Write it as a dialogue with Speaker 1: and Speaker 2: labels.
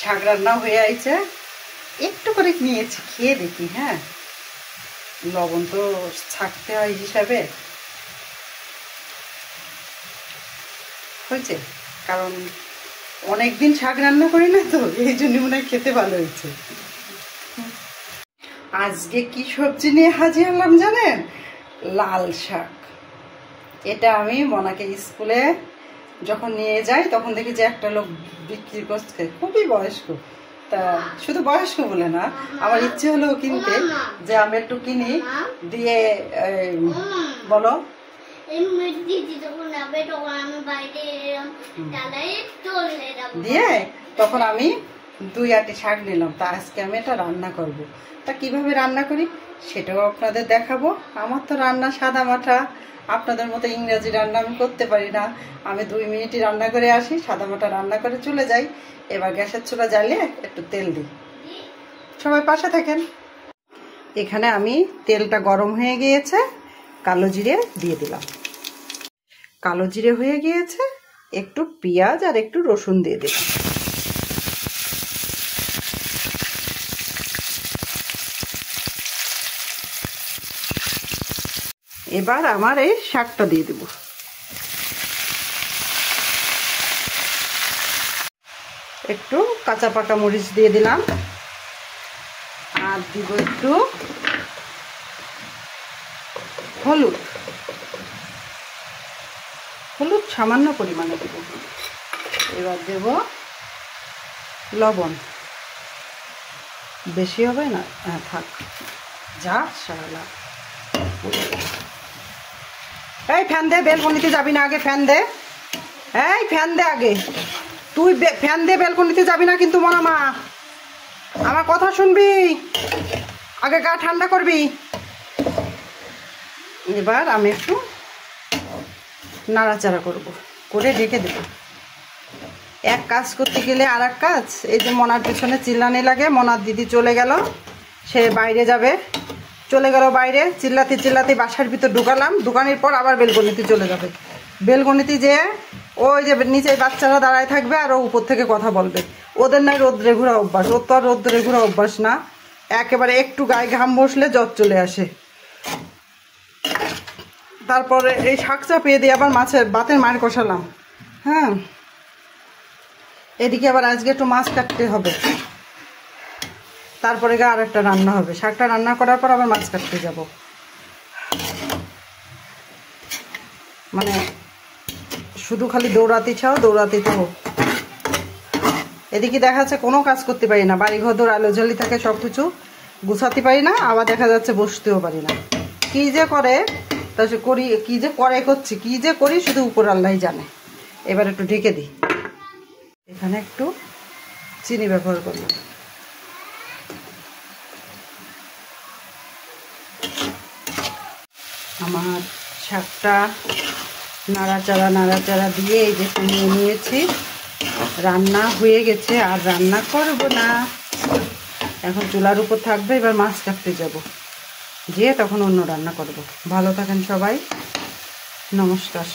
Speaker 1: শাক রান্না হয়ে আইছে, একটু করে নিয়েছি, খেয়ে দেখি। হ্যাঁ, লবণ তো ছাকতে হয় হিসাবে হয়েছে, কারণ অনেকদিন শাক রান্না করি না তো, এই জন্য মনে হয় খেতে ভালো হয়েছে। আজকে কি সবজি নিয়ে হাজির হলাম জানেন? লাল শাক। এটা আমি মনাকে স্কুলে যখন নিয়ে যাই তখন দেখি যে একটা লোক বিক্রি করছে, খুবই বয়স্ক। তা শুধু বয়স্ক বলে না, আমার ইচ্ছে হলো কিনতে, যে আমি একটু কিনি দিয়ে। বলো। দিয়ে তখন আমি 2 আটি শাক নিলাম। তা আজকে আমি এটা রান্না করব। তা কিভাবে রান্না করি সেটাও আপনাদের দেখাবো। আমার তো রান্না সাদা মাঠা, আপনাদের মতো ইংরেজি রান্না আমি করতে পারি না। আমি 2 মিনিটই রান্না করে আসি, সাদা মাঠা রান্না করে চলে যাই। এবার গ্যাসের চুলা জ্বালিয়ে একটু তেল দিই। সবাই পাশে থাকেন। এখানে আমি তেলটা গরম হয়ে গিয়েছে, কালো জিরে দিয়ে দিলাম। কালো জিরে হয়ে গিয়েছে, একটু পেঁয়াজ আর একটু রসুন দিয়ে দিলাম। এবার আমার এই শাকটা দিয়ে দেব। একটু কাঁচা পাকা মরিচ দিয়ে দিলাম, আর দিব একটু হলুদ। হলুদ সামান্য পরিমাণে দেব। এবার দেব লবণ, বেশি হবে না, থাক, যা সারা। এই ফ্যান দে, বেলকনিতে যাবি না, আগে ফ্যান দে। এই ফ্যান দে আগে, তুই ফ্যান দে, বেলকনিতে যাবি না কিন্তু মনা মা, আমার কথা শুনবি, আগে গা ঠান্ডা করবি। এবার আমি একটু নাড়াচাড়া করব, করে ঢেকে দেব। এক কাজ করতে গেলে আর এক কাজ। এই যে মনার পেছনে চিল্লানি লাগে, মনার দিদি চলে গেল, সে বাইরে যাবে, চলে গেল বাইরে, চিল্লাতে চিল্লাতে বাসার ভিতর ঢুকালাম। ঢুকানোর পর আবার বেলকনিতে চলে যাবে। বেলকনিতে যেয়ে ওই যে নিচে বাচ্চারা দাঁড়ায় থাকবে আর ও উপর থেকে কথা বলবে। ওদের নাই রোদ্রে ঘোরা অভ্যাস, ওর তো আর রোদ্রে ঘোরা অভ্যাস না। একেবারে একটু গায়ে ঘাম বসলে জ্বর চলে আসে। তারপরে এই শাক চাপিয়ে দিয়ে আবার বাতের মার কষালাম। হ্যাঁ, এদিকে আবার আজকে একটু মাছ কাটতে হবে, তারপরে আর একটা রান্না হবে। শাকটা রান্না করার পর আবার মাছ কাটতে যাব। মানে শুধু খালি দৌড়াতে চাও, দৌড়াতে থাকো। এদিকে দেখা যাচ্ছে কোনো কাজ করতে পারি না, বাড়িঘর দৌড় আলোঝালি থাকে, সব কিছু গুছাতে পারি না, আবার দেখা যাচ্ছে বসতেও পারি না। কি যে করে তা করি, কি যে করে করছি, কি যে করি শুধু উপর আল্লাহই জানে। এবার একটু ঢেকে দিই। এখানে একটু চিনি ব্যবহার করলাম। আমার শাকটা নাড়াচাড়া দিয়ে এই যে কমিয়ে নিয়েছি, রান্না হয়ে গেছে। আর রান্না করব না, এখন চুলার উপর থাকবে। এবার মাছ কাটতে যাব, যেয়ে তখন অন্য রান্না করব। ভালো থাকেন সবাই, নমস্কার।